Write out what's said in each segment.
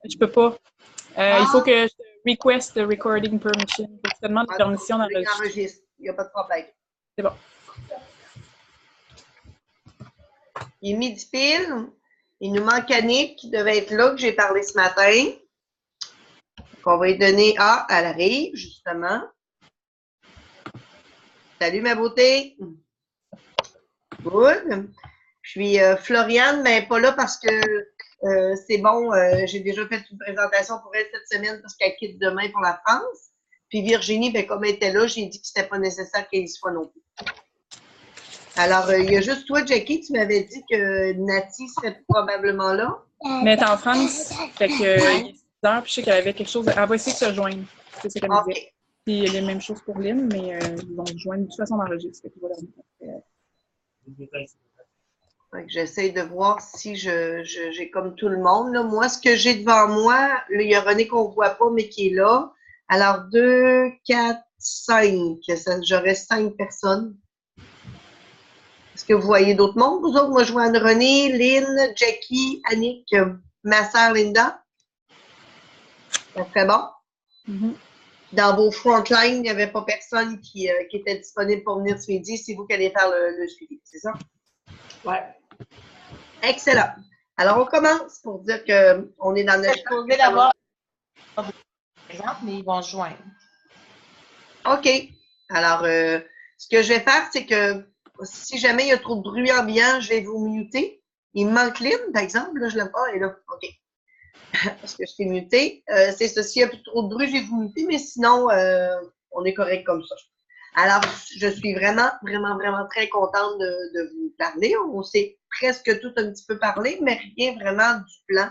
Je peux pas. Il faut que je request the recording permission. Faut que je te demande la permission d'enregistrer. Il n'y a pas de problème. C'est bon. Il est midi pile. Il nous manque Annick qui devait être là, que j'ai parlé ce matin. On va lui donner... Ah, elle arrive, justement. Salut, ma beauté. Good. Puis, Floriane, mais pas là parce que c'est bon. J'ai déjà fait une présentation pour elle cette semaine parce qu'elle quitte demain pour la France. Puis Virginie, ben, comme elle était là, j'ai dit que c'était pas nécessaire qu'elle y soit non plus. Alors, il y a juste toi, Jackie, tu m'avais dit que Nati serait probablement là. Mais elle est en France, fait que il est 6 heures, puis je sais qu'elle avait quelque chose. Elle va essayer de se joindre. C'est ce qu'elle me disait. Puis il y a les mêmes choses pour Lynn, mais ils vont se joindre de toute façon dans le registre. J'essaie de voir si j'ai comme tout le monde. Là. Moi, ce que j'ai devant moi, là, il y a René qu'on ne voit pas, mais qui est là. Alors, 2, 4, 5. J'aurais 5 personnes. Est-ce que vous voyez d'autres mondes, vous autres? Moi, je vois Anne-Renée, Lynn, Jackie, Annick, ma sœur Linda. Ça serait bon. Mm-hmm. Dans vos frontlines, il n'y avait pas personne qui était disponible pour venir ce midi. C'est vous qui allez faire le suivi, c'est ça? Oui. Excellent. Alors, on commence pour dire qu'on est dans notre... Je pourrais d'avoir par exemple, mais ils vont se joindre. OK. Alors, ce que je vais faire, c'est que si jamais il y a trop de bruit ambiant, je vais vous muter. Il me manque Lynn, par exemple. Là, je l'aime pas. Et là, OK. Parce que je t'ai muté. C'est ça. S'il y a plus trop de bruit, je vais vous muter. Mais sinon, on est correct comme ça. Alors, je suis vraiment, vraiment, vraiment très contente de vous parler. On s'est presque tout un petit peu parlé, mais rien vraiment du plan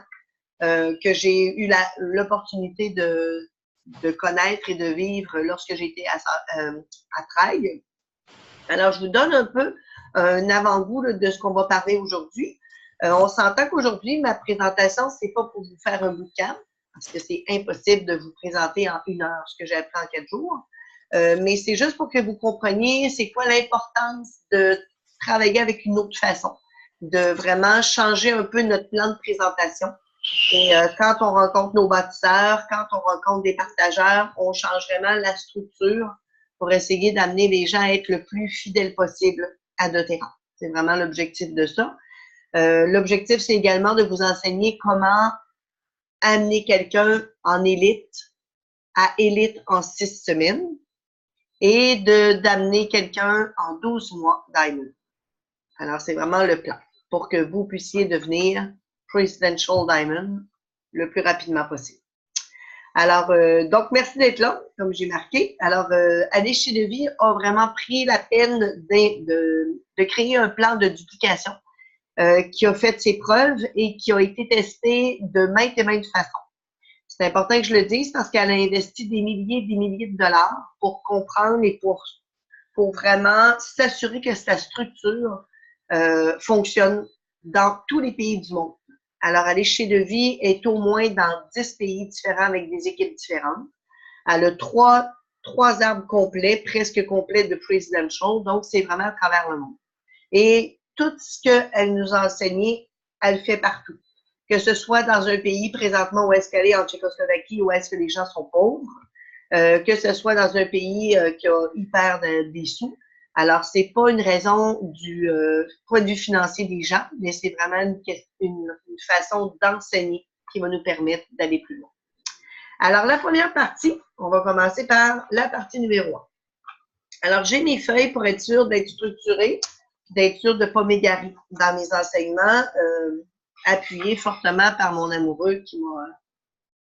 que j'ai eu l'opportunité de connaître et de vivre lorsque j'étais à Trailles. Alors, je vous donne un peu un avant-goût de ce qu'on va parler aujourd'hui. On s'entend qu'aujourd'hui, ma présentation, c'est pas pour vous faire un bootcamp, parce que c'est impossible de vous présenter en 1 heure ce que j'ai appris en 4 jours. Mais c'est juste pour que vous compreniez c'est quoi l'importance de travailler avec une autre façon, de vraiment changer un peu notre plan de présentation. Et quand on rencontre nos bâtisseurs, quand on rencontre des partageurs, on change vraiment la structure pour essayer d'amener les gens à être le plus fidèles possible à notre terrain. C'est vraiment l'objectif de ça. L'objectif, c'est également de vous enseigner comment amener quelqu'un en élite à élite en 6 semaines et d'amener quelqu'un en 12 mois Diamond. Alors, c'est vraiment le plan pour que vous puissiez devenir Presidential Diamond le plus rapidement possible. Alors, donc, merci d'être là, comme j'ai marqué. Alors, Année chez Devis a vraiment pris la peine de créer un plan de duplication qui a fait ses preuves et qui a été testé de maintes et maintes façons. C'est important que je le dise parce qu'elle a investi des milliers de dollars pour comprendre et pour vraiment s'assurer que sa structure fonctionne dans tous les pays du monde. Alors, Aller chez Devis est au moins dans 10 pays différents avec des équipes différentes. Elle a trois arbres complets, presque complets de Presidential, donc c'est vraiment à travers le monde. Et tout ce qu'elle nous a enseigné, elle fait partout. Que ce soit dans un pays présentement où est-ce qu'elle est, en Tchécoslovaquie, où est-ce que les gens sont pauvres, que ce soit dans un pays qui a hyper des sous. Alors, c'est pas une raison du point de vue financier des gens, mais c'est vraiment une façon d'enseigner qui va nous permettre d'aller plus loin. Alors, la première partie, on va commencer par la partie numéro 1. Alors, j'ai mes feuilles pour être sûre d'être structurée, d'être sûre de ne pas m'égarer dans mes enseignements, appuyée fortement par mon amoureux qui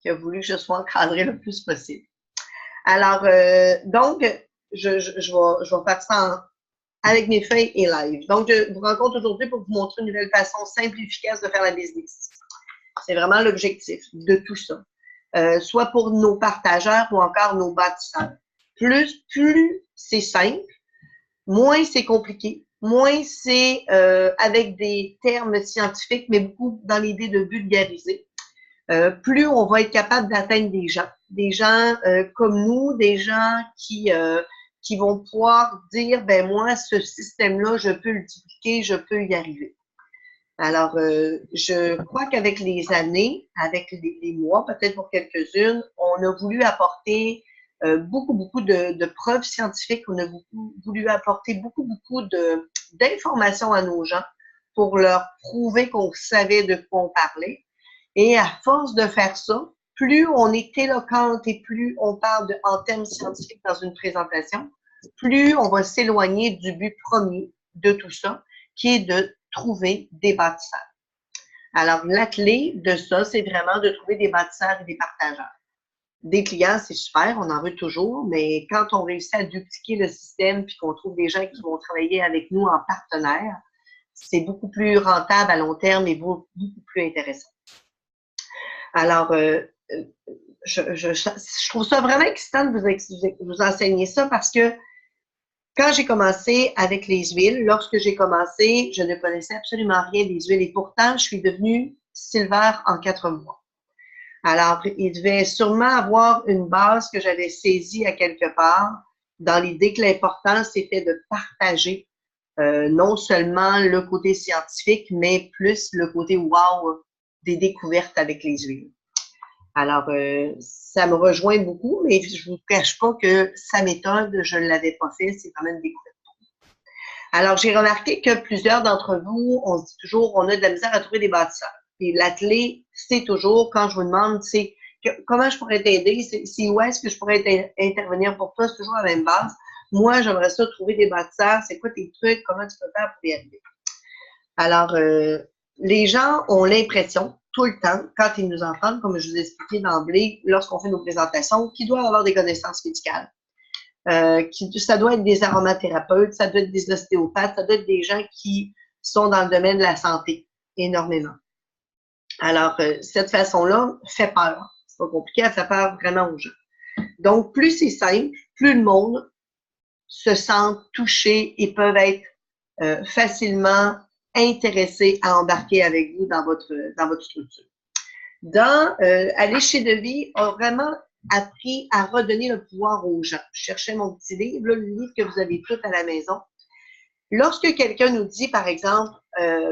a voulu que je sois encadrée le plus possible. Alors, donc, je vais faire ça avec mes feuilles et live. Donc, je vous rencontre aujourd'hui pour vous montrer une nouvelle façon simple et efficace de faire la business. C'est vraiment l'objectif de tout ça. Soit pour nos partageurs ou encore nos bâtisseurs. Plus c'est simple, moins c'est compliqué, moins c'est avec des termes scientifiques, mais beaucoup dans l'idée de vulgariser. Plus on va être capable d'atteindre des gens comme nous, des gens qui vont pouvoir dire, ben moi, ce système-là, je peux le dupliquer, je peux y arriver. Alors, je crois qu'avec les années, avec les mois, peut-être pour quelques-unes, on a voulu apporter beaucoup de preuves scientifiques. On a voulu apporter beaucoup d'informations à nos gens pour leur prouver qu'on savait de quoi on parlait. Et à force de faire ça, plus on est éloquente et plus on parle en termes scientifiques dans une présentation, plus on va s'éloigner du but premier de tout ça, qui est de trouver des bâtisseurs. Alors, la clé de ça, c'est vraiment de trouver des bâtisseurs et des partageurs. Des clients, c'est super, on en veut toujours, mais quand on réussit à dupliquer le système puis qu'on trouve des gens qui vont travailler avec nous en partenaire, c'est beaucoup plus rentable à long terme et beaucoup plus intéressant. Alors, je trouve ça vraiment excitant de vous enseigner ça parce que quand j'ai commencé avec les huiles, lorsque j'ai commencé, je ne connaissais absolument rien des huiles et pourtant, je suis devenue silver en 4 mois. Alors, il devait sûrement avoir une base que j'avais saisie à quelque part dans l'idée que l'important, c'était de partager non seulement le côté scientifique, mais plus le côté wow des découvertes avec les huiles. Alors, ça me rejoint beaucoup, mais je ne vous cache pas que sa méthode, je ne l'avais pas fait, c'est quand même une découverte. Alors, j'ai remarqué que plusieurs d'entre vous, on se dit toujours, on a de la misère à trouver des bâtisseurs. Et la clé, c'est toujours, quand je vous demande, c'est comment je pourrais t'aider, c'est où est-ce que je pourrais intervenir pour toi, c'est toujours la même base. Moi, j'aimerais ça trouver des bâtisseurs, c'est quoi tes trucs, comment tu peux faire pour y arriver. Alors, les gens ont l'impression, tout le temps, quand ils nous entendent, comme je vous ai expliqué d'emblée, lorsqu'on fait nos présentations, qu'ils doivent avoir des connaissances médicales. Ça doit être des aromathérapeutes, ça doit être des ostéopathes, ça doit être des gens qui sont dans le domaine de la santé, énormément. Alors, cette façon-là fait peur. C'est pas compliqué, elle fait peur vraiment aux gens. Donc, plus c'est simple, plus le monde se sent touché et peuvent être facilement intéressés à embarquer avec vous dans votre structure. Aller chez Devis a vraiment appris à redonner le pouvoir aux gens. Je cherchais mon petit livre, là, le livre que vous avez tout à la maison. Lorsque quelqu'un nous dit, par exemple,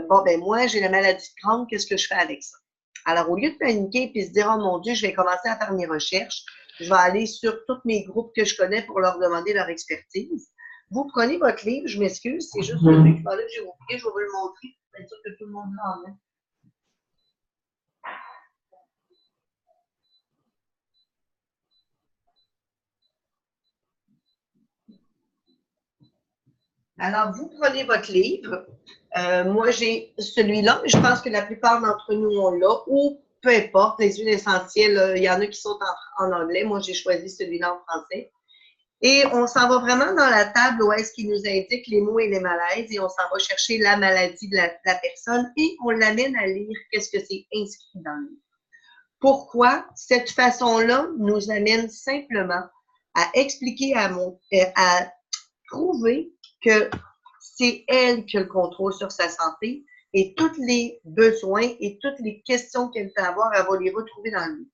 bon, ben moi, j'ai la maladie de Crohn, qu'est-ce que je fais avec ça? Alors, au lieu de paniquer et se dire, oh mon Dieu, je vais commencer à faire mes recherches, je vais aller sur tous mes groupes que je connais pour leur demander leur expertise. Vous prenez votre livre, je m'excuse, c'est juste le livre que j'ai oublié, je vais vous le montrer pour être sûr que tout le monde l'a en main. Alors, vous prenez votre livre. Moi, j'ai celui-là, mais je pense que la plupart d'entre nous ont là, ou peu importe, les huiles essentielles, il y en a qui sont en anglais. Moi, j'ai choisi celui-là en français. Et on s'en va vraiment dans la table où est-ce qu'il nous indique les maux et les malaises et on s'en va chercher la maladie de la personne et on l'amène à lire qu'est-ce que c'est inscrit dans le livre. Pourquoi? Cette façon-là nous amène simplement à expliquer à prouver que c'est elle qui a le contrôle sur sa santé et tous les besoins et toutes les questions qu'elle peut avoir, elle va les retrouver dans le livre.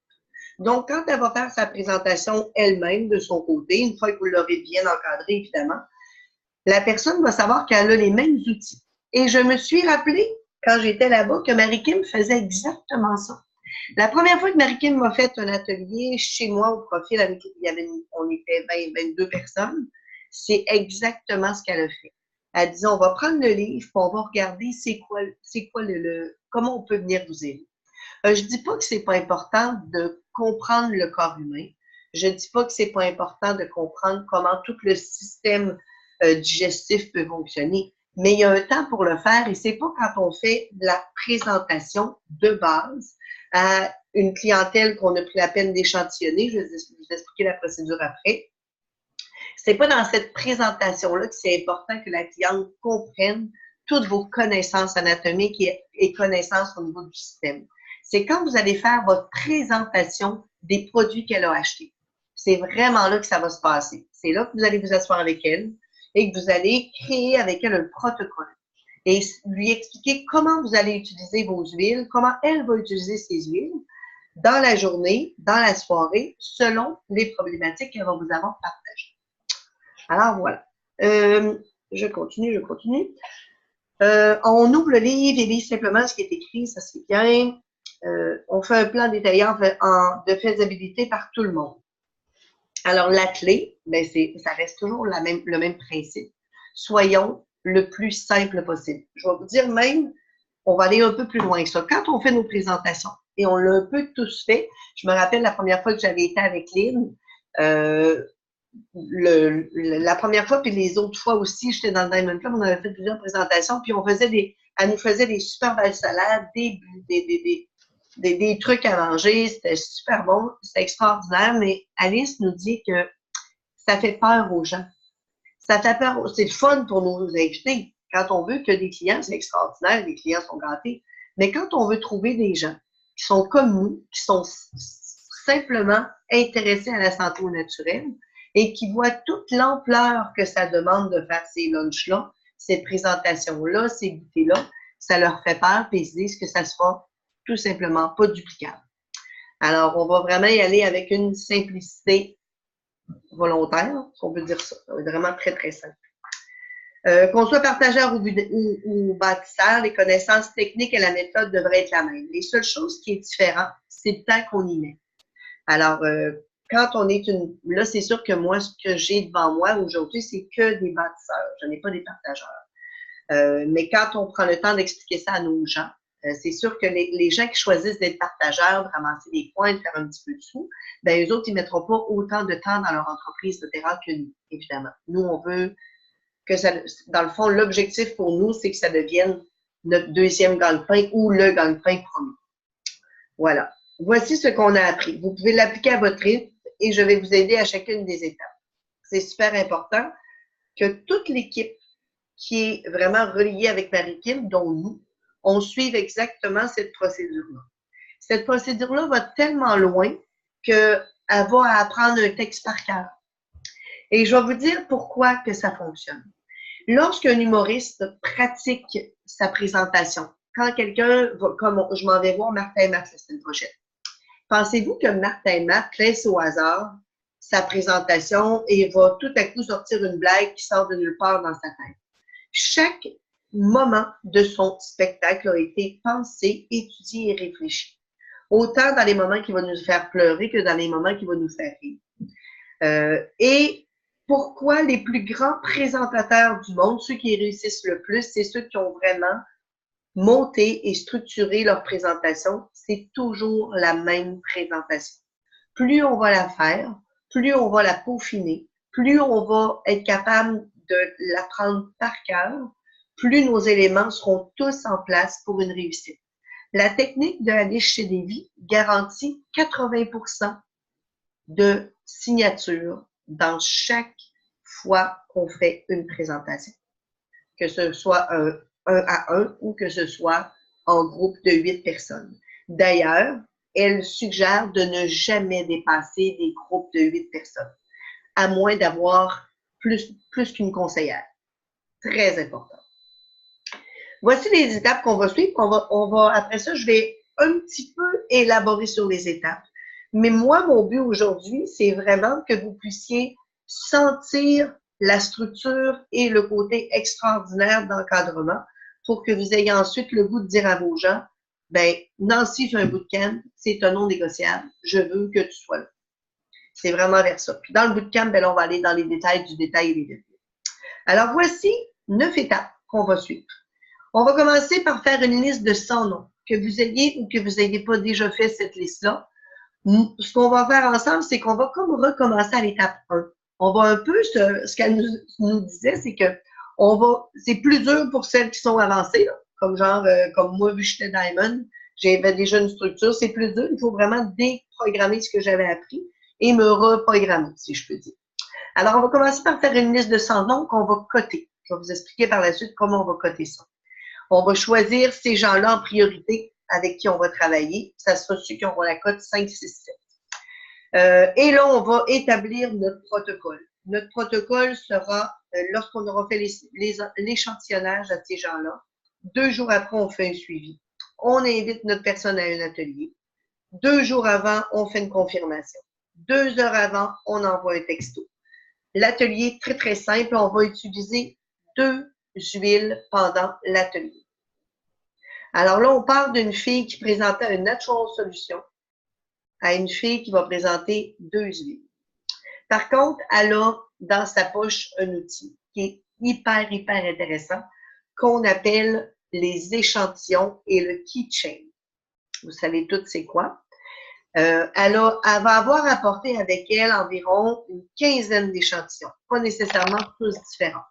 Donc, quand elle va faire sa présentation elle-même de son côté, une fois que vous l'aurez bien encadré, évidemment, la personne va savoir qu'elle a les mêmes outils. Et je me suis rappelé, quand j'étais là-bas, que Marie-Kim faisait exactement ça. La première fois que Marie-Kim m'a fait un atelier chez moi au profil, on était 22 personnes, c'est exactement ce qu'elle a fait. Elle disait, on va prendre le livre, puis on va regarder comment on peut venir vous aider. Je dis pas que c'est pas important de comprendre le corps humain. Je dis pas que c'est pas important de comprendre comment tout le système digestif peut fonctionner. Mais il y a un temps pour le faire et c'est pas quand on fait de la présentation de base à une clientèle qu'on a pris la peine d'échantillonner. Je vais vous expliquer la procédure après. C'est pas dans cette présentation-là que c'est important que la cliente comprenne toutes vos connaissances anatomiques et connaissances au niveau du système. C'est quand vous allez faire votre présentation des produits qu'elle a achetés. C'est vraiment là que ça va se passer. C'est là que vous allez vous asseoir avec elle et que vous allez créer avec elle un protocole et lui expliquer comment vous allez utiliser vos huiles, comment elle va utiliser ses huiles dans la journée, dans la soirée, selon les problématiques qu'elle va vous avoir partagées. Alors, voilà. Je continue. On ouvre le livre et lit simplement ce qui est écrit, ça c'est bien. On fait un plan détaillé de faisabilité par tout le monde. Alors, la clé, ben ça reste toujours le même principe. Soyons le plus simple possible. Je vais vous dire même, on va aller un peu plus loin que ça. Quand on fait nos présentations, et on l'a un peu tous fait, je me rappelle la première fois que j'avais été avec Lynn, la première fois, puis les autres fois aussi, j'étais dans le Diamond Club, on avait fait plusieurs présentations, puis elle nous faisait des super belles salades, des trucs à manger, c'était super bon, c'était extraordinaire, mais Alice nous dit que ça fait peur aux gens. Ça fait peur, c'est le fun pour nos invités. Quand on veut que des clients, c'est extraordinaire, les clients sont gâtés. Mais quand on veut trouver des gens qui sont comme nous, qui sont simplement intéressés à la santé au naturel et qui voient toute l'ampleur que ça demande de faire ces lunchs-là, ces présentations-là, ces goûters-là, ça leur fait peur et ils se disent que ça sera tout simplement pas duplicable. Alors, on va vraiment y aller avec une simplicité volontaire, si on peut dire ça. Ça va être vraiment très, très simple. Qu'on soit partageur ou bâtisseur, les connaissances techniques et la méthode devraient être la même. Les seules choses qui est différent, c'est le temps qu'on y met. Alors, quand on est là, c'est sûr que moi, ce que j'ai devant moi aujourd'hui, c'est que des bâtisseurs. Je n'ai pas des partageurs. Mais quand on prend le temps d'expliquer ça à nos gens, c'est sûr que les gens qui choisissent d'être partageurs, de ramasser des points, de faire un petit peu de sous, ben eux autres, ils ne mettront pas autant de temps dans leur entreprise, etc., que nous, évidemment. Nous, on veut que ça, dans le fond, l'objectif pour nous, c'est que ça devienne notre deuxième gagne-pain ou le gagne-pain premier. Voilà. Voici ce qu'on a appris. Vous pouvez l'appliquer à votre rythme et je vais vous aider à chacune des étapes. C'est super important que toute l'équipe qui est vraiment reliée avec Marie-Kim, dont nous, on suive exactement cette procédure-là. Cette procédure-là va tellement loin qu'elle va apprendre un texte par cœur. Et je vais vous dire pourquoi que ça fonctionne. Lorsqu'un humoriste pratique sa présentation, quand quelqu'un va, comme je m'en vais voir Martin et Matt la semaine prochaine, pensez-vous que Martin et Matt laisse au hasard sa présentation et va tout à coup sortir une blague qui sort de nulle part dans sa tête? Chaque moment de son spectacle a été pensé, étudié et réfléchi. Autant dans les moments qui vont nous faire pleurer que dans les moments qui vont nous faire rire. Et pourquoi les plus grands présentateurs du monde, ceux qui réussissent le plus, c'est ceux qui ont vraiment monté et structuré leur présentation. C'est toujours la même présentation. Plus on va la faire, plus on va la peaufiner, plus on va être capable de l'apprendre par cœur, plus nos éléments seront tous en place pour une réussite. La technique de Alice chez Lévy garantit 80% de signature dans chaque fois qu'on fait une présentation. Que ce soit un à un ou que ce soit en groupe de 8 personnes. D'ailleurs, elle suggère de ne jamais dépasser des groupes de 8 personnes, à moins d'avoir plus qu'une conseillère. Très important. Voici les étapes qu'on va suivre. Après ça, je vais un petit peu élaborer sur les étapes. Mais moi, mon but aujourd'hui, c'est vraiment que vous puissiez sentir la structure et le côté extraordinaire d'encadrement pour que vous ayez ensuite le goût de dire à vos gens, ben, Nancy fait un bootcamp, c'est un non négociable, je veux que tu sois là. C'est vraiment vers ça. Puis dans le bootcamp, ben, on va aller dans les détails du détail et les détails. Alors, voici 9 étapes qu'on va suivre. On va commencer par faire une liste de 100 noms. Que vous ayez ou que vous n'ayez pas déjà fait cette liste-là, ce qu'on va faire ensemble, c'est qu'on va comme recommencer à l'étape 1. On va un peu, ce qu'elle nous disait, c'est que c'est plus dur pour celles qui sont avancées, là, comme genre, comme moi, vu que j'étais Diamond, j'avais déjà une structure, c'est plus dur. Il faut vraiment déprogrammer ce que j'avais appris et me reprogrammer, si je peux dire. Alors, on va commencer par faire une liste de 100 noms qu'on va coter. Je vais vous expliquer par la suite comment on va coter ça. On va choisir ces gens-là en priorité avec qui on va travailler. Ça sera ceux qui auront la cote 5, 6, 7. Et là, on va établir notre protocole. Notre protocole sera, lorsqu'on aura fait l'échantillonnage à ces gens-là, 2 jours après, on fait un suivi. On invite notre personne à un atelier. 2 jours avant, on fait une confirmation. 2 heures avant, on envoie un texto. L'atelier est très, très simple. On va utiliser 2 huiles pendant l'atelier. Alors là, on parle d'une fille qui présentait une Natural Solution à une fille qui va présenter 2 huiles. Par contre, elle a dans sa poche un outil qui est hyper intéressant qu'on appelle les échantillons et le keychain. Vous savez toutes c'est quoi. Elle va avoir apporté avec elle environ une quinzaine d'échantillons, pas nécessairement tous différents.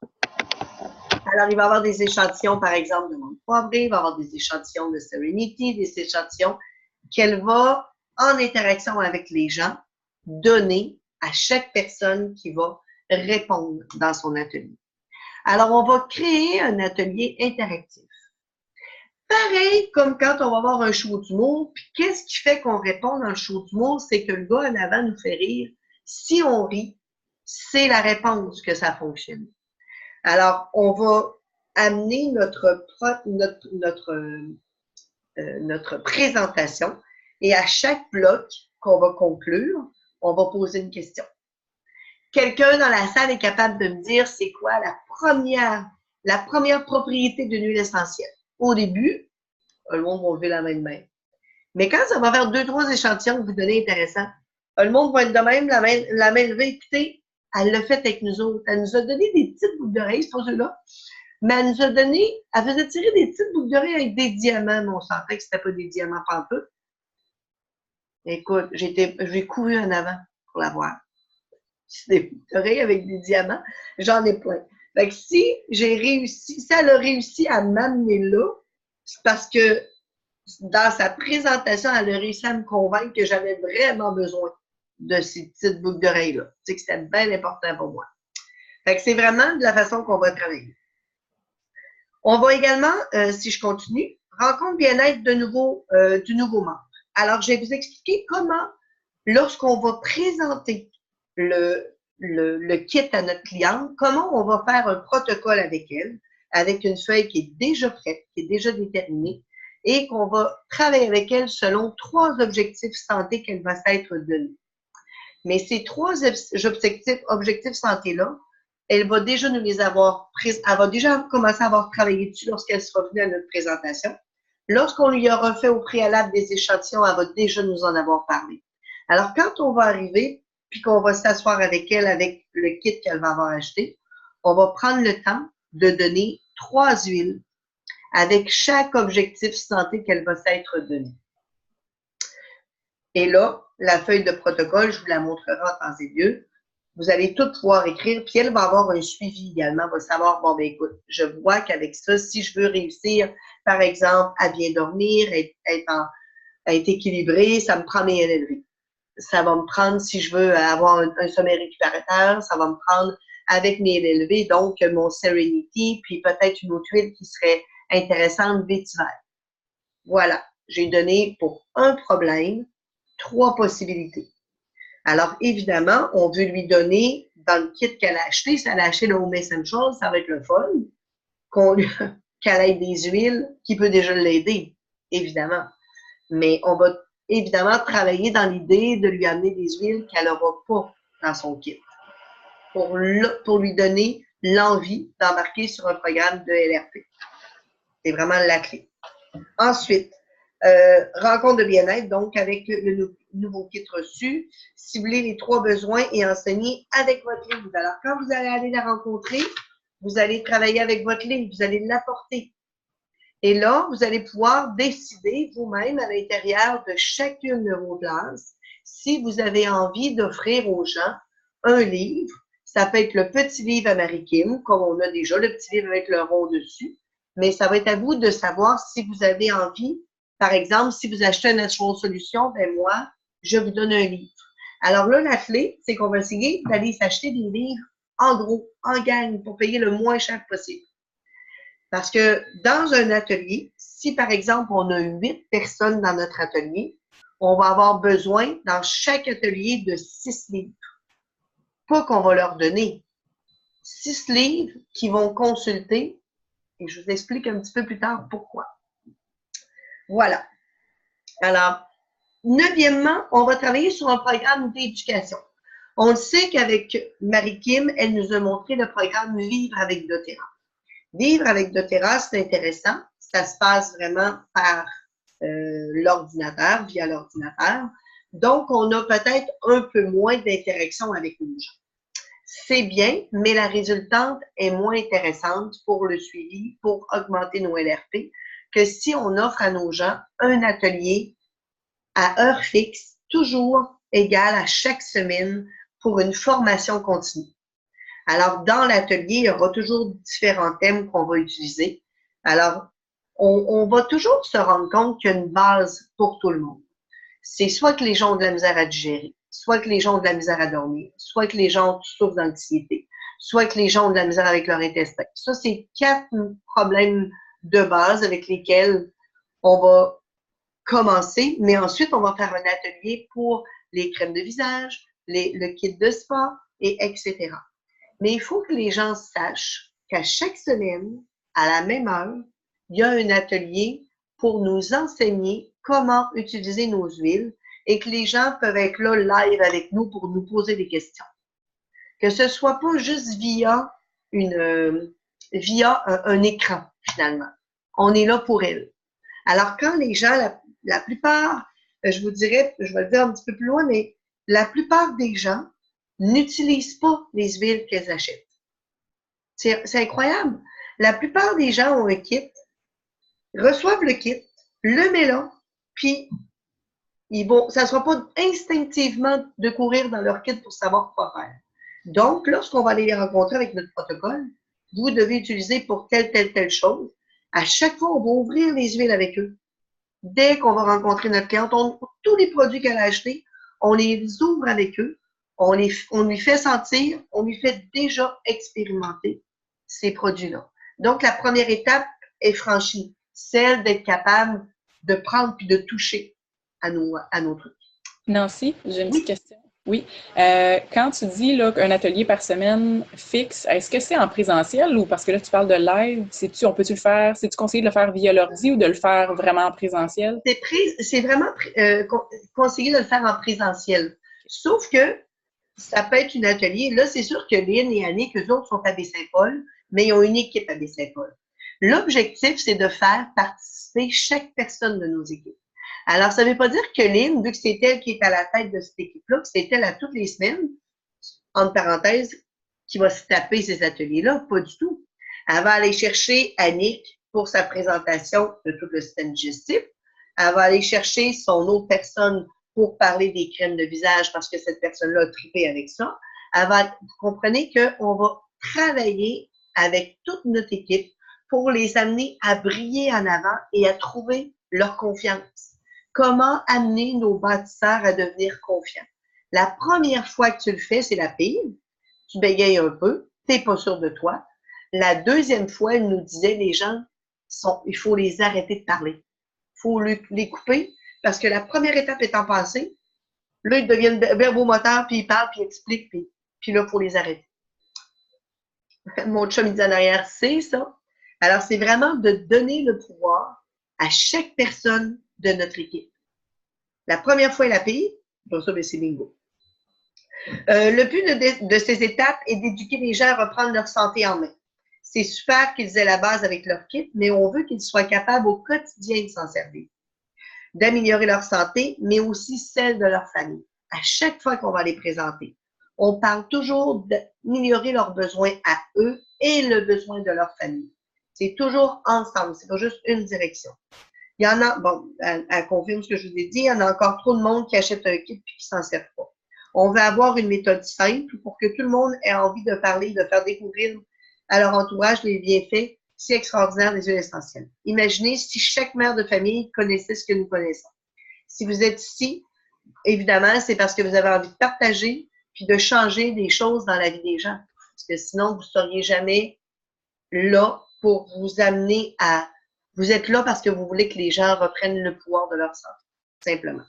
Alors, il va y avoir des échantillons, par exemple, de menthe poivrée, il va y avoir des échantillons de Serenity, des échantillons qu'elle va, en interaction avec les gens, donner à chaque personne qui va répondre dans son atelier. Alors, on va créer un atelier interactif. Pareil comme quand on va avoir un show d'humour, puis qu'est-ce qui fait qu'on répond dans le show d'humour, c'est que le gars en avant nous fait rire. Si on rit, c'est la réponse que ça fonctionne. Alors, on va amener notre présentation et à chaque bloc qu'on va conclure, on va poser une question. Quelqu'un dans la salle est capable de me dire c'est quoi la première propriété d'une huile essentielle. Au début, le monde va lever la main de même. Mais quand ça va faire 2-3 échantillons que vous donnez intéressants, le monde va être de même, la main levée. Écoutez, elle l'a fait avec nous autres. Elle nous a donné des petites boucles d'oreilles, c'est pas ceux-là. Mais elle nous a donné, elle faisait tirer des petites boucles d'oreilles avec des diamants, mais on sentait que c'était pas des diamants pantoute. Écoute, j'ai couru en avant pour la voir. Des boucles d'oreilles avec des diamants, j'en ai plein. Fait que si elle a réussi à m'amener là, c'est parce que dans sa présentation, elle a réussi à me convaincre que j'avais vraiment besoin de ces petites boucles d'oreilles-là. Tu sais que c'était bien important pour moi. Fait que c'est vraiment de la façon qu'on va travailler. On va également, si je continue, rencontre bien-être du nouveau membre. Alors, je vais vous expliquer comment, lorsqu'on va présenter le kit à notre cliente, comment on va faire un protocole avec elle, avec une feuille qui est déjà prête, qui est déjà déterminée, et qu'on va travailler avec elle selon 3 objectifs santé qu'elle va s'être donnés. Mais ces 3 objectifs santé-là, elle va déjà nous les avoir prises, elle va déjà commencer à avoir travaillé dessus lorsqu'elle sera venue à notre présentation. Lorsqu'on lui aura fait au préalable des échantillons, elle va déjà nous en avoir parlé. Alors, quand on va arriver, puis qu'on va s'asseoir avec elle, avec le kit qu'elle va avoir acheté, on va prendre le temps de donner 3 huiles avec chaque objectif santé qu'elle va s'être donnée. Et là, la feuille de protocole, je vous la montrerai en temps et lieu. Vous allez tout pouvoir écrire, puis elle va avoir un suivi également, elle va savoir, bon, ben écoute, je vois qu'avec ça, si je veux réussir, par exemple, à bien dormir, être équilibrée, ça me prend mes LLV. Ça va me prendre, si je veux avoir un sommeil récupérateur, ça va me prendre avec mes LLV, donc mon Serenity, puis peut-être une autre huile qui serait intéressante, vétiver. Voilà, j'ai donné pour un problème 3 possibilités. Alors, évidemment, on veut lui donner, dans le kit qu'elle a acheté, si elle a acheté le Home Essentials, ça va être le fun, qu'elle ait des huiles qui peut déjà l'aider, évidemment. Mais on va évidemment travailler dans l'idée de lui amener des huiles qu'elle n'aura pas dans son kit, pour lui donner l'envie d'embarquer sur un programme de LRP. C'est vraiment la clé. Ensuite, rencontre de bien-être, donc avec le nouveau kit reçu, cibler les 3 besoins et enseigner avec votre livre. Alors, quand vous allez aller la rencontrer, vous allez travailler avec votre livre, vous allez l'apporter. Et là, vous allez pouvoir décider vous-même à l'intérieur de chacune de vos classes si vous avez envie d'offrir aux gens un livre. Ça peut être le petit livre à Marie-Kim, comme on a déjà, le petit livre avec le rond dessus. Mais ça va être à vous de savoir si vous avez envie. Par exemple, si vous achetez une Natural Solution, ben moi, je vous donne un livre. Alors là, la clé, c'est qu'on va essayer d'aller s'acheter des livres en gros, en gang, pour payer le moins cher possible. Parce que dans un atelier, si par exemple, on a 8 personnes dans notre atelier, on va avoir besoin dans chaque atelier de 6 livres. Pas qu'on va leur donner 6 livres qu'ils vont consulter, et je vous explique un petit peu plus tard pourquoi. Voilà. Alors, 9e, on va travailler sur un programme d'éducation. On sait qu'avec Marie-Kim, elle nous a montré le programme Vivre avec doTERRA. Vivre avec doTERRA, c'est intéressant. Ça se passe vraiment par l'ordinateur, via l'ordinateur. Donc, on a peut-être un peu moins d'interaction avec les gens. C'est bien, mais la résultante est moins intéressante pour le suivi, pour augmenter nos LRP, que si on offre à nos gens un atelier à heure fixe, toujours égal à chaque semaine pour une formation continue. Alors, dans l'atelier, il y aura toujours différents thèmes qu'on va utiliser. Alors, on va toujours se rendre compte qu'il y a une base pour tout le monde. C'est soit que les gens ont de la misère à digérer, soit que les gens ont de la misère à dormir, soit que les gens souffrent d'anxiété, soit que les gens ont de la misère avec leur intestin. Ça, c'est 4 problèmes de base avec lesquels on va commencer, mais ensuite, on va faire un atelier pour les crèmes de visage, le kit de spa, et etc. Mais il faut que les gens sachent qu'à chaque semaine, à la même heure, il y a un atelier pour nous enseigner comment utiliser nos huiles et que les gens peuvent être là live avec nous pour nous poser des questions. Que ce soit pas juste via un écran, finalement. On est là pour elles. Alors, quand les gens, la plupart, je vous dirais, je vais le dire un petit peu plus loin, mais la plupart des gens n'utilisent pas les huiles qu'elles achètent. C'est incroyable. La plupart des gens ont un kit, reçoivent le kit, le mélangent, puis ça ne sera pas instinctivement de courir dans leur kit pour savoir quoi faire. Donc, lorsqu'on va aller les rencontrer avec notre protocole, vous devez utiliser pour telle chose. À chaque fois, on va ouvrir les huiles avec eux. Dès qu'on va rencontrer notre cliente, tous les produits qu'elle a achetés, on les ouvre avec eux, on lui fait sentir, on lui fait déjà expérimenter ces produits-là. Donc, la première étape est franchie, celle d'être capable de prendre puis de toucher à nos trucs. Nancy, j'ai une petite question. Oui. Quand tu dis là, qu'un atelier par semaine fixe, est-ce que c'est en présentiel ou parce que là, tu parles de live, on peut-tu le faire, c'est-tu conseillé de le faire via l'ordi ou de le faire vraiment en présentiel? C'est vraiment conseillé de le faire en présentiel. Sauf que ça peut être un atelier. Là, c'est sûr que Lynn et Annick, eux autres, sont à Baie-Saint-Paul, mais ils ont une équipe à Baie-Saint-Paul. L'objectif, c'est de faire participer chaque personne de nos équipes. Alors, ça ne veut pas dire que Lynn, vu que c'est elle qui est à la tête de cette équipe-là, que c'est elle à toutes les semaines, entre parenthèses, qui va se taper ces ateliers-là, pas du tout. Elle va aller chercher Annick pour sa présentation de tout le système digestif. Elle va aller chercher son autre personne pour parler des crèmes de visage parce que cette personne-là a trippé avec ça. Vous comprenez qu'on va travailler avec toute notre équipe pour les amener à briller en avant et à trouver leur confiance. Comment amener nos bâtisseurs à devenir confiants? La première fois que tu le fais, c'est la pire. Tu bégayes un peu, tu n'es pas sûr de toi. La deuxième fois, elle nous disait, les gens, il faut les arrêter de parler. Il faut les couper parce que la première étape étant passée, là, ils deviennent verbomoteurs, puis ils parlent, puis ils expliquent, puis là, il faut les arrêter. Mon chum, il dit en arrière, c'est ça. Alors, c'est vraiment de donner le pouvoir à chaque personne de notre équipe. La première fois est la pire, pour ça, c'est bingo. Le but de ces étapes est d'éduquer les gens à reprendre leur santé en main. C'est super qu'ils aient la base avec leur kit, mais on veut qu'ils soient capables au quotidien de s'en servir, d'améliorer leur santé, mais aussi celle de leur famille. À chaque fois qu'on va les présenter, on parle toujours d'améliorer leurs besoins à eux et le besoin de leur famille. C'est toujours ensemble, c'est pas juste une direction. Il y en a, bon, elle confirme ce que je vous ai dit, il y en a encore trop de monde qui achète un kit et qui s'en sert pas. On veut avoir une méthode simple pour que tout le monde ait envie de parler, de faire découvrir à leur entourage les bienfaits si extraordinaires des huiles essentielles. Imaginez si chaque mère de famille connaissait ce que nous connaissons. Si vous êtes ici, évidemment, c'est parce que vous avez envie de partager puis de changer des choses dans la vie des gens. Parce que sinon, vous ne seriez jamais là pour vous amener à... Vous êtes là parce que vous voulez que les gens reprennent le pouvoir de leur santé, simplement.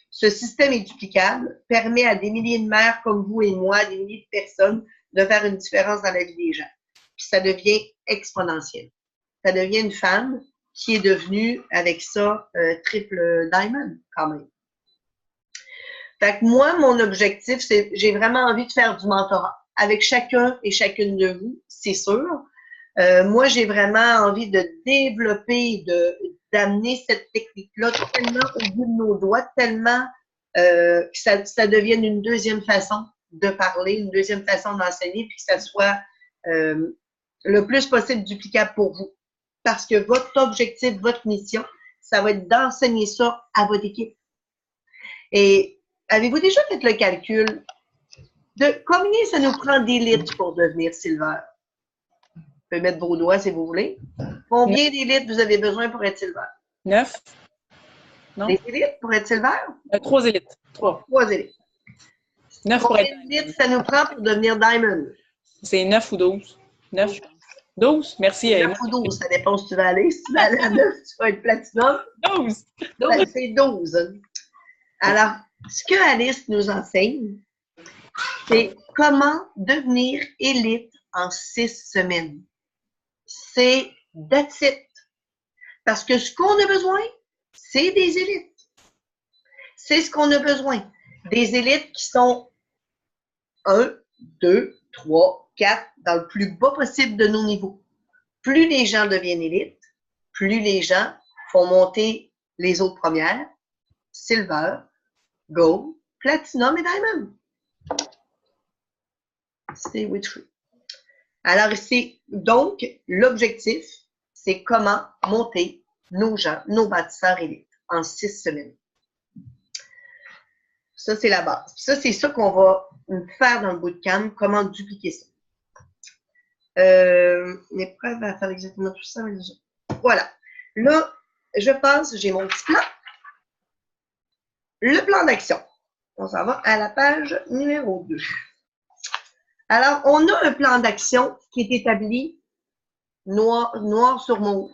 Ce système est duplicable, permet à des milliers de mères comme vous et moi, des milliers de personnes, de faire une différence dans la vie des gens. Puis ça devient exponentiel. Ça devient une femme qui est devenue, avec ça, triple diamond, quand même. Fait que moi, mon objectif, c'est j'ai vraiment envie de faire du mentorat avec chacun et chacune de vous, c'est sûr. Moi, j'ai vraiment envie de développer, d'amener cette technique-là tellement au bout de nos doigts, tellement que ça devienne une deuxième façon de parler, une deuxième façon d'enseigner, puis que ça soit le plus possible duplicable pour vous. Parce que votre objectif, votre mission, ça va être d'enseigner ça à votre équipe. Et avez-vous déjà fait le calcul de combien ça nous prend d'élite pour devenir silver? Vous pouvez mettre vos doigts si vous voulez. Combien d'élites vous avez besoin pour être silver? 9? Non? Des élites pour être silver? 3 élites. 3. 3 élites. 9 pour être Combien d'élites ça nous prend pour devenir diamond? C'est 9 ou 12? 9? 12? Merci. 9 ou 12, ça dépend où tu vas aller. Si tu vas aller à 9, tu vas être platinum. 12! Ben, c'est 12. Alors, ce que Alice nous enseigne, c'est comment devenir élite en 6 semaines. C'est that's it. Parce que ce qu'on a besoin, c'est des élites. C'est ce qu'on a besoin. Des élites qui sont 1, 2, 3, 4, dans le plus bas possible de nos niveaux. Plus les gens deviennent élites, plus les gens font monter les autres premières, silver, gold, platinum et diamond. C'est Witchery. Alors ici, donc, l'objectif, c'est comment monter nos gens, nos bâtisseurs élites en 6 semaines. Ça, c'est la base. Ça, c'est ça qu'on va faire dans le bootcamp, comment dupliquer ça. L'épreuve va faire exactement tout ça. Voilà. Là, je pense, j'ai mon petit plan. Le plan d'action. On s'en va à la page numéro 2. Alors, on a un plan d'action qui est établi noir sur mauve.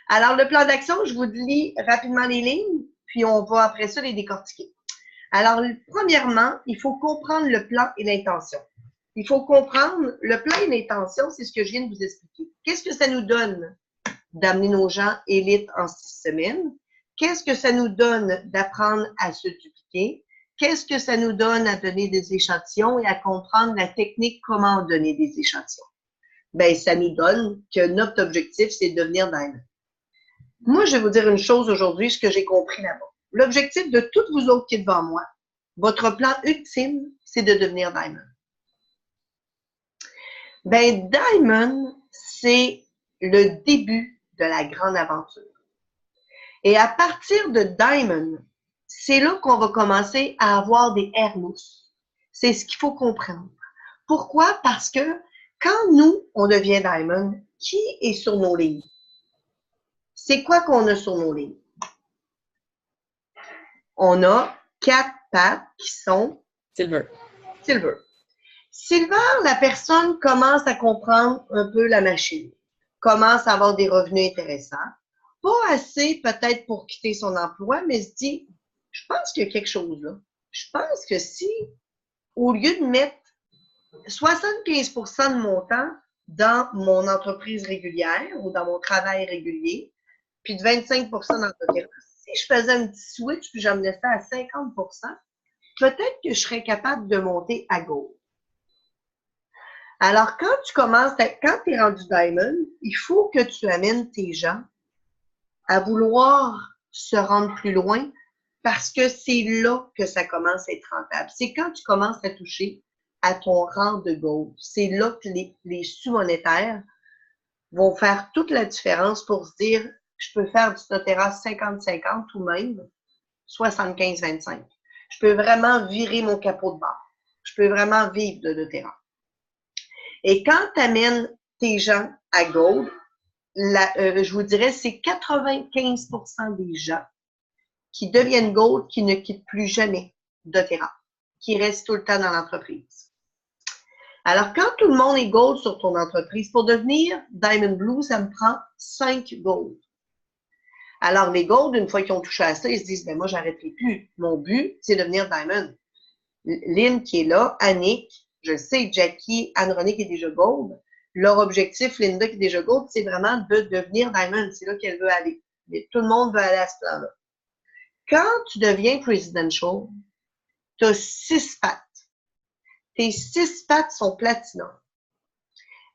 Alors, le plan d'action, je vous lis rapidement les lignes, puis on va après ça les décortiquer. Alors, premièrement, il faut comprendre le plan et l'intention. Il faut comprendre le plan et l'intention, c'est ce que je viens de vous expliquer. Qu'est-ce que ça nous donne d'amener nos gens élites en 6 semaines? Qu'est-ce que ça nous donne d'apprendre à se dupliquer? Qu'est-ce que ça nous donne à donner des échantillons et à comprendre la technique comment donner des échantillons? Bien, ça nous donne que notre objectif, c'est de devenir diamond. Moi, je vais vous dire une chose aujourd'hui, ce que j'ai compris là-bas. L'objectif de toutes vous autres qui êtes devant moi, votre plan ultime, c'est de devenir diamond. Ben, diamond, c'est le début de la grande aventure. Et à partir de diamond, c'est là qu'on va commencer à avoir des airmousses. C'est ce qu'il faut comprendre. Pourquoi? Parce que quand nous, on devient diamond, qui est sur nos lignes? C'est quoi qu'on a sur nos lignes? On a 4 pattes qui sont Silver. silver. Silver, la personne commence à comprendre un peu la machine, commence à avoir des revenus intéressants, pas assez peut-être pour quitter son emploi, mais se dit, je pense qu'il y a quelque chose là. Je pense que si, au lieu de mettre 75% de mon temps dans mon entreprise régulière ou dans mon travail régulier, puis de 25% dans le si je faisais un petit switch puis j'emmenais ça à 50%, peut-être que je serais capable de monter à gauche. Alors, quand tu es rendu diamond, il faut que tu amènes tes gens à vouloir se rendre plus loin parce que c'est là que ça commence à être rentable. C'est quand tu commences à toucher à ton rang de gold. C'est là que les sous-monétaires vont faire toute la différence pour se dire, je peux faire du doTERRA 50-50 ou même 75-25. Je peux vraiment virer mon capot de barre. Je peux vraiment vivre de doTERRA. Et quand tu amènes tes gens à gold, je vous dirais, c'est 95% des gens qui deviennent gold qui ne quittent plus jamais doTERRA, qui restent tout le temps dans l'entreprise. Alors, quand tout le monde est gold sur ton entreprise, pour devenir Diamond Blue, ça me prend 5 gold. Alors, les gold, une fois qu'ils ont touché à ça, ils se disent, ben moi, j'arrêterai plus. Mon but, c'est de devenir Diamond. Lynn qui est là, Annick, je sais, Jackie, Anne-Renée qui est déjà gold. Leur objectif, Linda qui est déjà gold, c'est vraiment de devenir Diamond. C'est là qu'elle veut aller. Mais tout le monde veut aller à ce plan-là. Quand tu deviens Presidential, tu as 6 pattes. Tes 6 pattes sont platinum.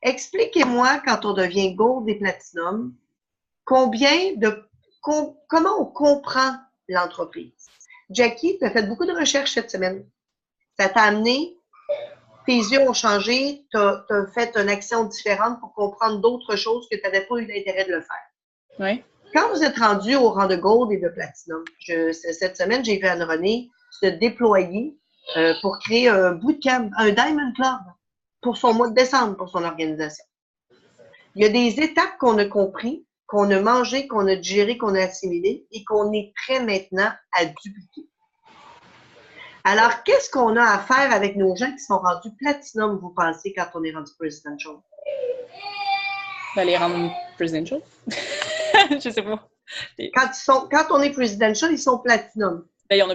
Expliquez-moi, quand on devient gold et platinum, comment on comprend l'entreprise. Jackie, tu as fait beaucoup de recherches cette semaine. Ça t'a amené, tes yeux ont changé, tu as fait une action différente pour comprendre d'autres choses que tu n'avais pas eu l'intérêt de le faire. Oui. Quand vous êtes rendu au rang de gold et de platinum, cette semaine, j'ai vu Anne-Renée se déployer pour créer un bootcamp, un Diamond Club pour son mois de décembre, pour son organisation. Il y a des étapes qu'on a compris, qu'on a mangé, qu'on a digéré, qu'on a assimilé et qu'on est prêt maintenant à dupliquer. Alors, qu'est-ce qu'on a à faire avec nos gens qui sont rendus platinum, vous pensez, quand on est rendu presidential? D'aller rendre presidential? Je sais pas. Quand on est presidential, ils sont platinum. Ben,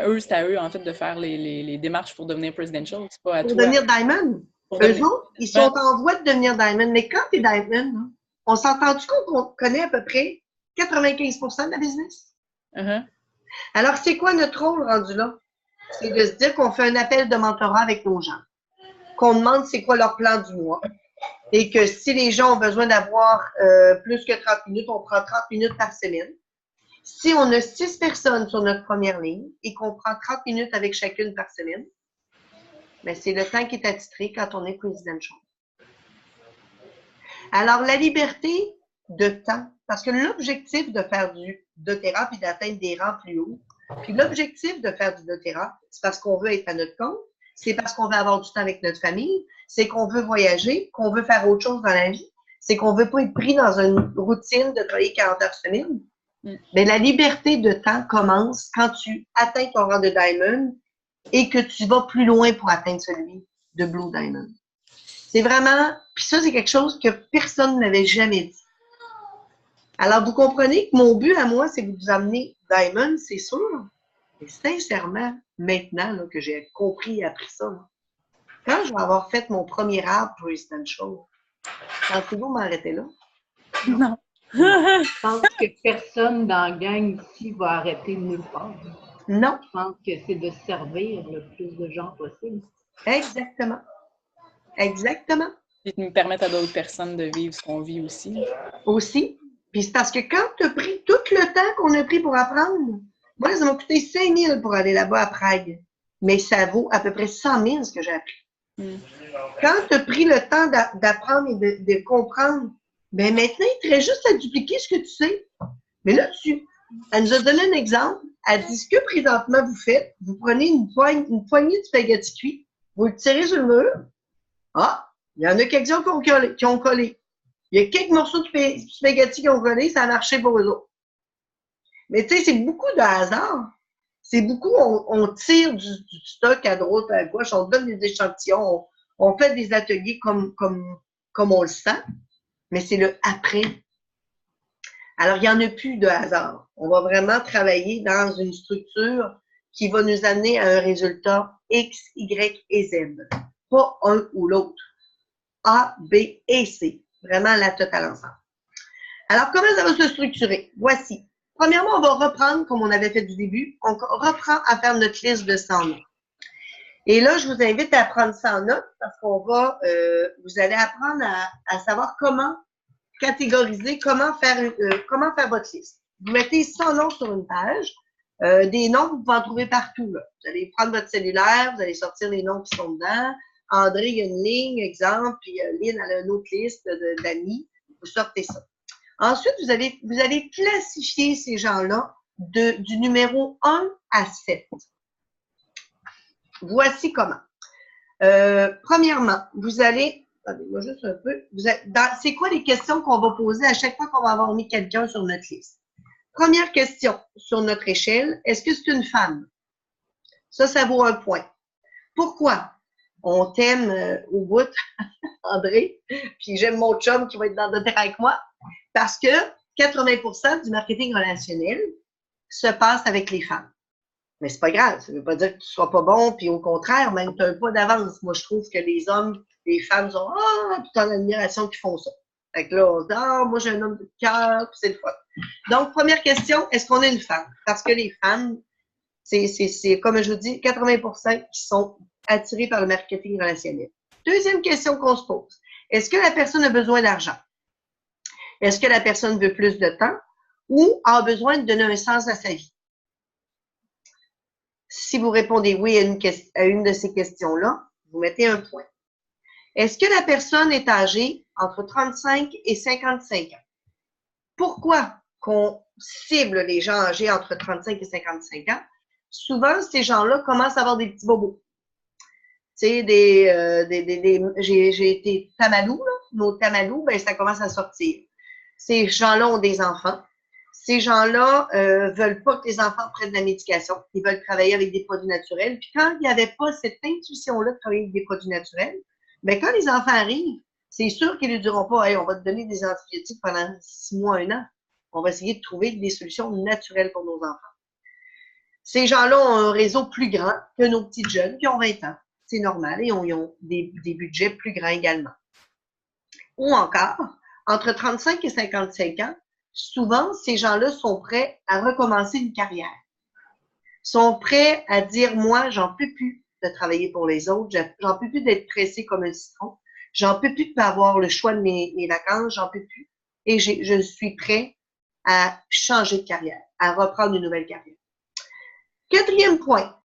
eux, c'est à eux, en fait, de faire les démarches pour devenir presidential. C'est pas à pour toi. Devenir diamond. Eux autres, ils sont en voie de devenir diamond. Mais quand tu es diamond, hein, on s'entend-tu qu'on connaît à peu près 95% de la business? Alors, c'est quoi notre rôle rendu là? C'est de se dire qu'on fait un appel de mentorat avec nos gens, qu'on demande c'est quoi leur plan du mois et que si les gens ont besoin d'avoir plus que 30 minutes, on prend 30 minutes par semaine. Si on a 6 personnes sur notre première ligne et qu'on prend 30 minutes avec chacune par semaine, bien, c'est le temps qui est attitré quand on est presidential. Alors, la liberté de temps, parce que l'objectif de faire du doTERRA puis d'atteindre des rangs plus hauts, puis l'objectif de faire du doTERRA, c'est parce qu'on veut être à notre compte, c'est parce qu'on veut avoir du temps avec notre famille, c'est qu'on veut voyager, qu'on veut faire autre chose dans la vie, c'est qu'on ne veut pas être pris dans une routine de travailler 40 heures semaine. Mais la liberté de temps commence quand tu atteins ton rang de Diamond et que tu vas plus loin pour atteindre celui de Blue Diamond. C'est vraiment, puis ça, c'est quelque chose que personne n'avait jamais dit. Alors, vous comprenez que mon but à moi, c'est de vous amener Diamond, c'est sûr. Mais sincèrement, maintenant là, que j'ai compris et appris ça, là, quand je vais avoir fait mon premier arbre presidential, pensez-vous m'arrêter là? Non. Je pense que personne dans la gang ici va arrêter nulle part. Non. Je pense que c'est de servir le plus de gens possible. Exactement. Exactement. Et de nous permettre à d'autres personnes de vivre ce qu'on vit aussi. Aussi. Puis c'est parce que quand tu as pris tout le temps qu'on a pris pour apprendre, moi, ça m'a coûté 5 000 pour aller là-bas à Prague. Mais ça vaut à peu près 100 000 ce que j'ai appris. Quand tu as pris le temps d'apprendre et de comprendre, bien maintenant, il te reste juste à dupliquer ce que tu sais. Mais là, elle nous a donné un exemple. Elle dit ce que présentement vous faites, vous prenez une poignée de spaghettis cuits, vous le tirez sur le mur. Ah, il y en a quelques-uns qui ont collé. Il y a quelques morceaux de spaghettis qui ont collé, ça a marché pour eux autres. Mais tu sais, c'est beaucoup de hasard. C'est beaucoup, on tire du stock à droite, à gauche, on donne des échantillons, on fait des ateliers comme on le sent, mais c'est le après. Alors, il n'y en a plus de hasard. On va vraiment travailler dans une structure qui va nous amener à un résultat X, Y et Z. Pas un ou l'autre. A, B et C. Vraiment la totale ensemble. Alors, comment ça va se structurer? Voici. Premièrement, on va reprendre, comme on avait fait du début, on reprend à faire notre liste de 100 notes. Et là, je vous invite à prendre ça en note parce qu'on va, vous allez apprendre à savoir comment catégoriser, comment faire votre liste. Vous mettez 100 noms sur une page. Des noms, vous pouvez en trouver partout. Là. Vous allez prendre votre cellulaire, vous allez sortir les noms qui sont dedans. André, il y a une ligne, exemple, puis Lynn, elle a une autre liste d'amis. Vous sortez ça. Ensuite, vous allez classifier ces gens-là du numéro 1 à 7. Voici comment. Premièrement, vous allez... Attendez-moi juste un peu. C'est quoi les questions qu'on va poser à chaque fois qu'on va avoir mis quelqu'un sur notre liste? Première question sur notre échelle, est-ce que c'est une femme? Ça vaut un point. Pourquoi? On t'aime au bout, André, puis j'aime mon chum qui va être dans le terrain avec moi, parce que 80% du marketing relationnel se passe avec les femmes. Mais c'est pas grave, ça veut pas dire que tu seras pas bon, puis au contraire, même tu as un pas d'avance. Moi, je trouve que les hommes, les femmes sont tout en admiration qui font ça. Fait que là, on se dit, moi j'ai un homme de cœur, puis c'est le fun. Donc, première question, est-ce qu'on est une femme? Parce que les femmes, c'est comme je vous dis, 80% qui sont attirés par le marketing relationnel. Deuxième question qu'on se pose. Est-ce que la personne a besoin d'argent? Est-ce que la personne veut plus de temps ou a besoin de donner un sens à sa vie? Si vous répondez oui à une de ces questions-là, vous mettez un point. Est-ce que la personne est âgée entre 35 et 55 ans? Pourquoi qu'on cible les gens âgés entre 35 et 55 ans? Souvent, ces gens-là commencent à avoir des petits bobos. Tu sais, j'ai été tamalou, là. Nos tamalous, ben, ça commence à sortir. Ces gens-là ont des enfants. Ces gens-là veulent pas que les enfants prennent de la médication. Ils veulent travailler avec des produits naturels. Puis quand il n'y avait pas cette intuition-là de travailler avec des produits naturels, ben, quand les enfants arrivent, c'est sûr qu'ils ne diront pas, hey, on va te donner des antibiotiques pendant 6 mois, 1 an. On va essayer de trouver des solutions naturelles pour nos enfants. Ces gens-là ont un réseau plus grand que nos petites jeunes qui ont 20 ans. C'est normal et ils ont des budgets plus grands également. Ou encore, entre 35 et 55 ans, souvent, ces gens-là sont prêts à recommencer une carrière. Sont prêts à dire, moi, j'en peux plus de travailler pour les autres, j'en peux plus d'être pressé comme un citron, j'en peux plus de pas avoir le choix de mes vacances, j'en peux plus. Et je suis prêt à changer de carrière, à reprendre une nouvelle carrière. Quatrième point,